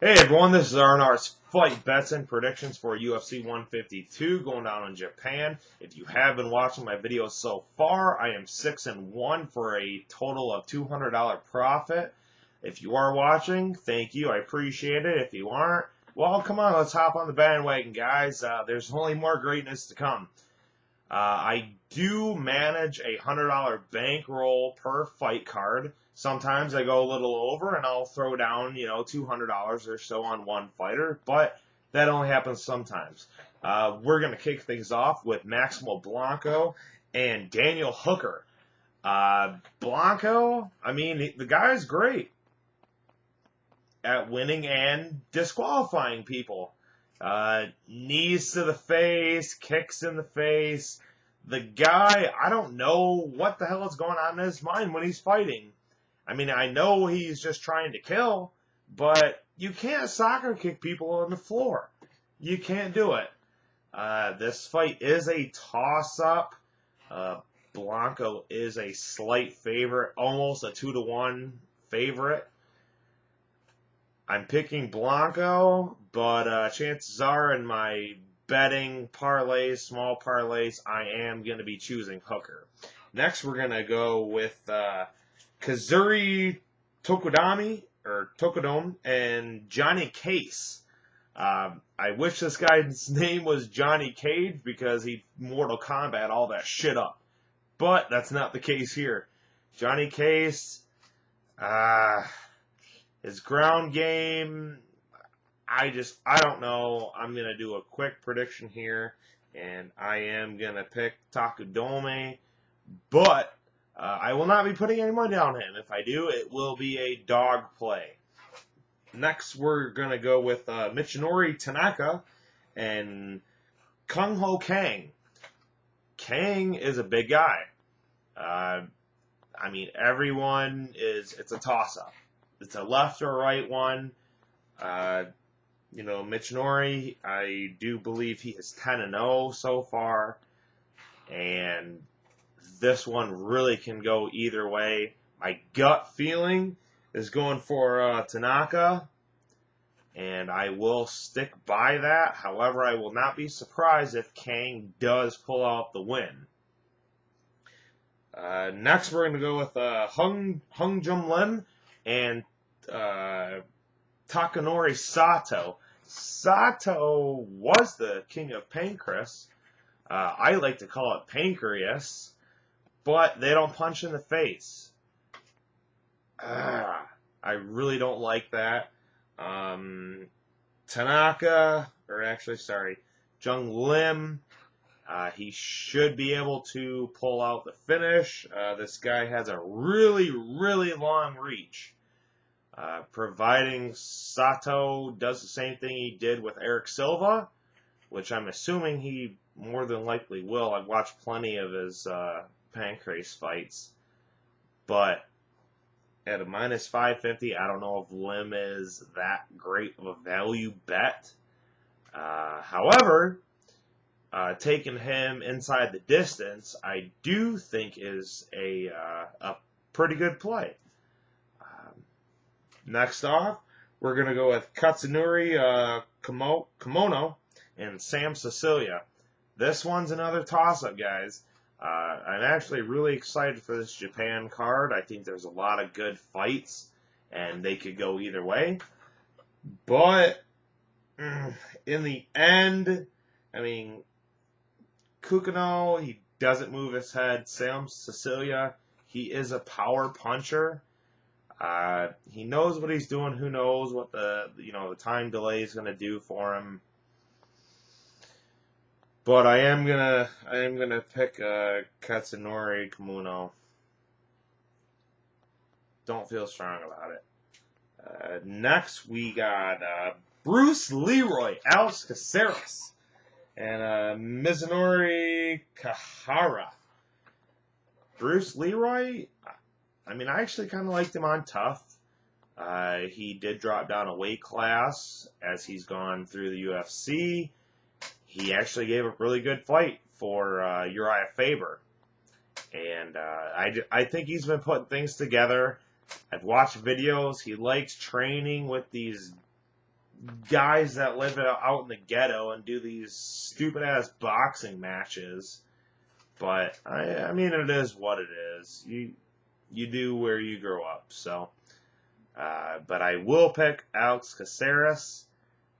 Hey everyone, this is RNR's Fight Bets and Predictions for UFC 152 going down in Japan. If you have been watching my videos so far, I am 6-1 for a total of $200 profit. If you are watching, thank you, I appreciate it. If you aren't, well, come on, let's hop on the bandwagon, guys. There's only more greatness to come. I do manage a $100 bankroll per fight card. Sometimes I go a little over and I'll throw down, $200 or so on one fighter, but that only happens sometimes. We're going to kick things off with Maximo Blanco and Daniel Hooker. Blanco, the guy's great at winning and disqualifying people. Knees to the face, kicks in the face. The guy, I don't know what the hell is going on in his mind when he's fighting. I know he's just trying to kill, but you can't soccer kick people on the floor. You can't do it. This fight is a toss-up. Blanco is a slight favorite, almost a 2-1 favorite. I'm picking Blanco, but chances are in my betting parlays, small parlays, I am going to be choosing Hooker. Next, we're going to go with Kazuri Tokudome and Johnny Case. I wish this guy's name was Johnny Cage because he Mortal Kombat all that shit up. But that's not the case here. Johnny Case, his ground game, I don't know. I'm going to do a quick prediction here, and I am going to pick Takudome, but I will not be putting any money on him. If I do, it will be a dog play. Next, we're going to go with Michinori Tanaka and Kung Ho Kang. Kang is a big guy. It's a toss-up. It's a left or right one. Michinori, I do believe he is 10-0 so far, and this one really can go either way. My gut feeling is going for Tanaka, and I will stick by that. However, I will not be surprised if Kang does pull out the win. Next, we're going to go with Hung Jum Lim and Takanori Sato. Sato was the king of Pancrase. I like to call it Pancreas, but they don't punch in the face. I really don't like that. Jung Lim, he should be able to pull out the finish. This guy has a really, really long reach. Providing Sato does the same thing he did with Eric Silva, which I'm assuming he more than likely will. I've watched plenty of his Pancrase fights, but at a minus 550, I don't know if Lim is that great of a value bet. However, taking him inside the distance, I do think is a pretty good play. Next off, we're going to go with Katsunori Kimono and Sam Cecilia. This one's another toss-up, guys. I'm actually really excited for this Japan card. I think there's a lot of good fights, and they could go either way. But in the end, Kukino, he doesn't move his head. Sam Cecilia, he is a power puncher. He knows what he's doing. Who knows what the time delay is going to do for him. But I am gonna pick Katsunori Kimono. Don't feel strong about it. Next we got Bruce Leroy, Alex Caceres, and Mizunori Kahara. Bruce Leroy, I actually kind of liked him on Tough. He did drop down a weight class as he's gone through the UFC. He actually gave a really good fight for Uriah Faber. And I think he's been putting things together. I've watched videos. He likes training with these guys that live out in the ghetto and do these stupid-ass boxing matches. But, I mean, it is what it is. You do where you grow up, so. But I will pick Alex Caceres.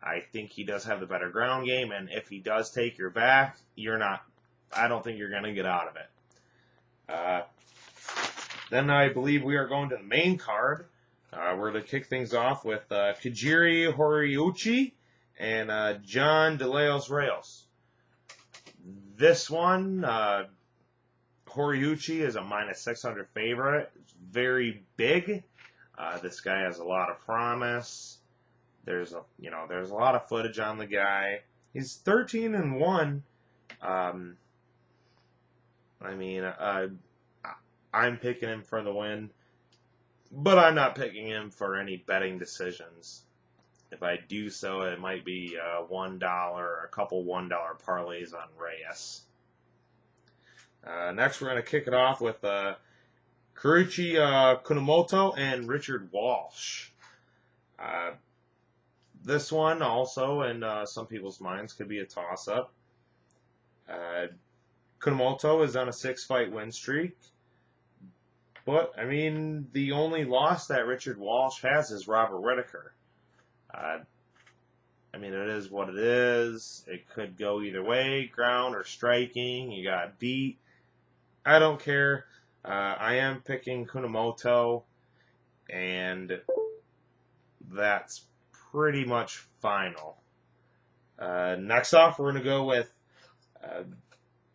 I think he does have the better ground game, and if he does take your back, I don't think you're going to get out of it. Then I believe we are going to the main card. We're going to kick things off with Kajiri Horiuchi and John DeLeos Reyes. This one, Horiuchi is a minus 600 favorite. It's very big. This guy has a lot of promise. There's a lot of footage on the guy. He's 13-1. I'm picking him for the win, but I'm not picking him for any betting decisions. If I do so, it might be $1 or a couple $1 parlays on Reyes. Next, we're going to kick it off with Keiichi Kunamoto and Richard Walsh. This one also, in some people's minds, could be a toss-up. Kunamoto is on a 6-fight win streak. But, I mean, the only loss that Richard Walsh has is Robert Whittaker. It is what it is. It could go either way, ground or striking. You got beat. I don't care. I am picking Kunamoto, and that's pretty much final. Next off, we're going to go with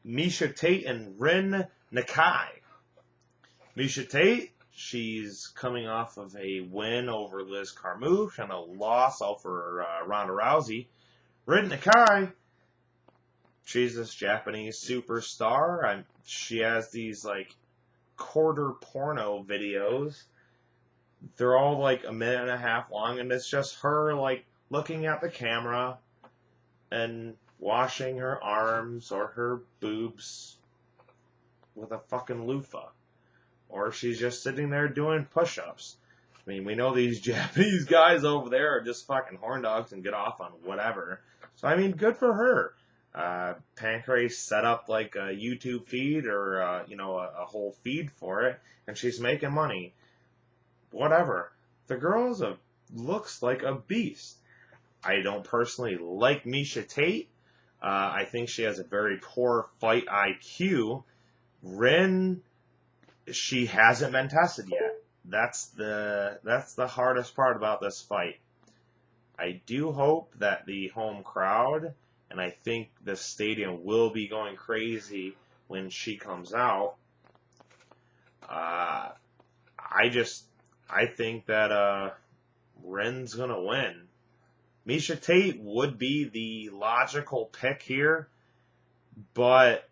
Miesha Tate and Rin Nakai. Miesha Tate, she's coming off of a win over Liz Carmouche and a loss over Ronda Rousey. Rin Nakai, she's this Japanese superstar. She has these, quarter porno videos. They're all, a minute and a half long, and it's just her, looking at the camera and washing her arms or her boobs with a fucking loofah. Or she's just sitting there doing push-ups. I mean, we know these Japanese guys over there are just fucking horn dogs and get off on whatever. So, I mean, good for her. Pancrase set up, a YouTube feed or, a whole feed for it, and she's making money. Whatever. The girl looks like a beast. I don't personally like Miesha Tate. I think she has a very poor fight IQ. Rin, she hasn't been tested yet. That's the hardest part about this fight. I do hope that the home crowd, and I think the stadium will be going crazy when she comes out. I think that Rin's gonna win. Miesha Tate would be the logical pick here, but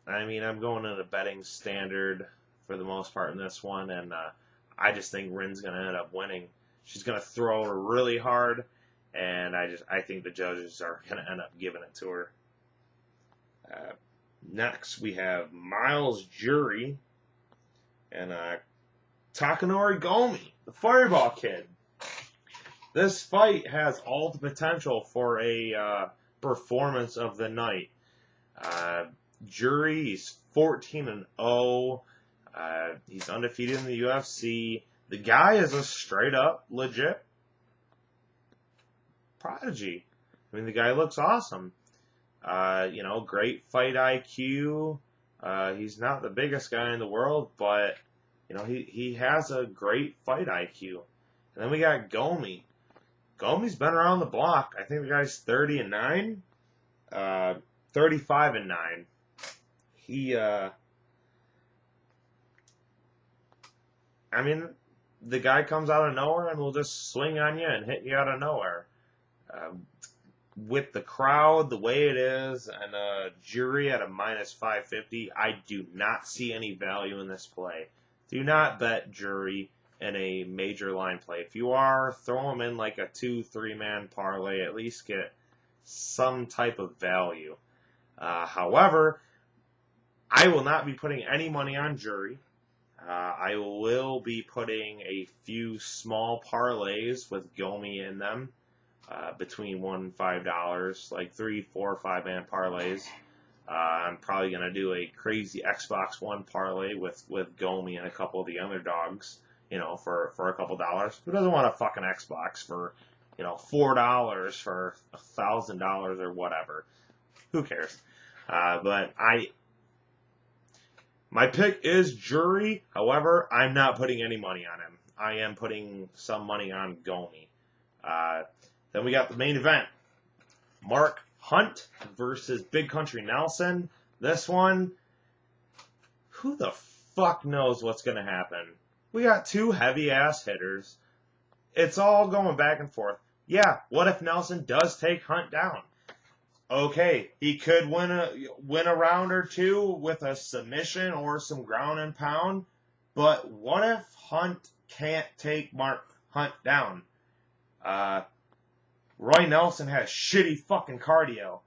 I'm going in a betting standard for the most part in this one, and I just think Rin's going to end up winning. She's going to throw her really hard, and I think the judges are going to end up giving it to her. Next, we have Miles Jury and Takanori Gomi, the Fireball Kid. This fight has all the potential for a performance of the night. Jury, he's 14-0. He's undefeated in the UFC. The guy is a straight-up, legit prodigy. The guy looks awesome. Great fight IQ. He's not the biggest guy in the world, but, he has a great fight IQ. And then we got Gomi. Gomi's been around the block. I think the guy's 30-9. 35-9. The guy comes out of nowhere and will just swing on you and hit you out of nowhere. With the crowd the way it is and Jury at a minus 550, I do not see any value in this play. Do not bet Jury in a major line play. If you are, throw him in like a 2-3 man parlay. At least get some type of value. However, I will not be putting any money on Jury. I will be putting a few small parlays with Gomi in them, between $1 and $5, like 3, 4, 5-man parlays. I'm probably going to do a crazy Xbox One parlay with Gomi and a couple of the underdogs, for a couple dollars. Who doesn't want a fucking Xbox for, $4 for $1,000 or whatever? Who cares? But my pick is Jury. However, I'm not putting any money on him. I am putting some money on Gomi. Then we got the main event. Mark Hunt versus Big Country Nelson. This one, who the fuck knows what's going to happen? We got two heavy-ass hitters. It's all going back and forth. Yeah, what if Nelson does take Hunt down? Okay, he could win a round or two with a submission or some ground and pound, but what if Hunt can't take Mark Hunt down? Roy Nelson has shitty fucking cardio.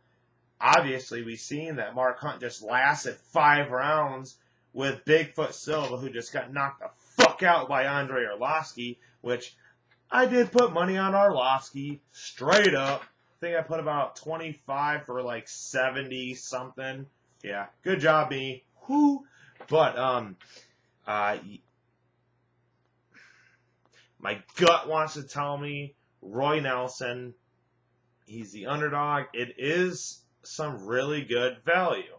Obviously, we've seen that Mark Hunt just lasted 5 rounds with Bigfoot Silva, who just got knocked the fuck out by Andre Arlovsky, which I did put money on Arlovsky, straight up. I think I put about 25 for like 70 something. Yeah, good job, me. Whoo. But my gut wants to tell me Roy Nelson. He's the underdog. It is some really good value.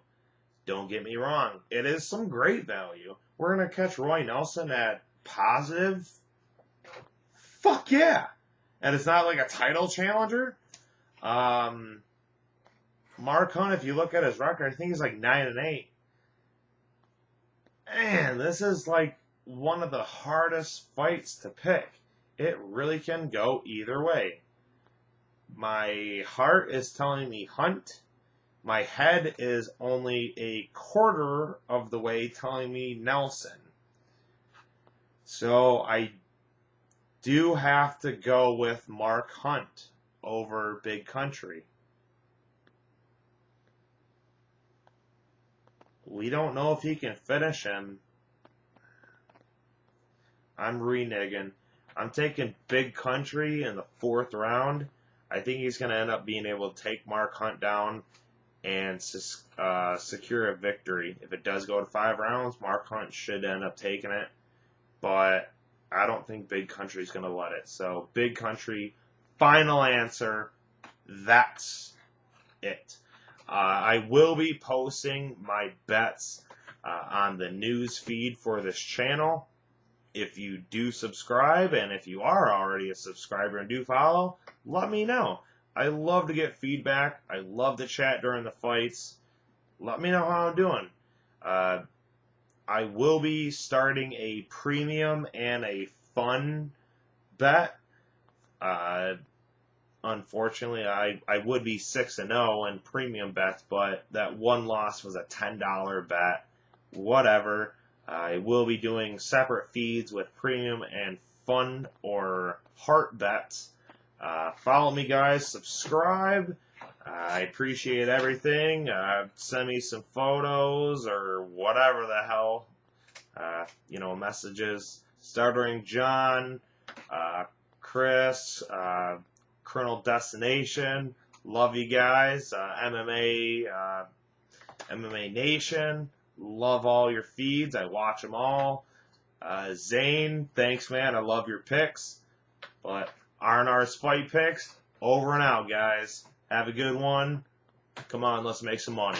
Don't get me wrong. It is some great value. We're going to catch Roy Nelson at positive. Fuck yeah. And it's not like a title challenger. Mark Hunt, if you look at his record, I think he's like 9-8. Man, this is like one of the hardest fights to pick. It really can go either way. My heart is telling me Hunt. My head is only a quarter of the way telling me Nelson. So I do have to go with Mark Hunt over Big Country. We don't know if he can finish him. I'm reneging. I'm taking Big Country in the 4th round. I think he's going to end up being able to take Mark Hunt down and secure a victory. If it does go to 5 rounds, Mark Hunt should end up taking it. But I don't think Big Country's going to let it. So Big Country, final answer. That's it. I will be posting my bets on the news feed for this channel. If you do subscribe, and if you are already a subscriber and do follow, let me know. I love to get feedback. I love to chat during the fights. Let me know how I'm doing. I will be starting a premium and a fun bet. Unfortunately, I would be 6-0 in premium bets, but that one loss was a $10 bet. Whatever. I will be doing separate feeds with premium and fun or heart bets. Follow me, guys. Subscribe. I appreciate everything. Send me some photos or whatever the hell. Messages. Startering John, Chris, Colonel Destination. Love you guys. MMA Nation. Love all your feeds. I watch them all. Zane, thanks, man. I love your picks. But R&R's fight picks, over and out, guys. Have a good one. Come on, let's make some money.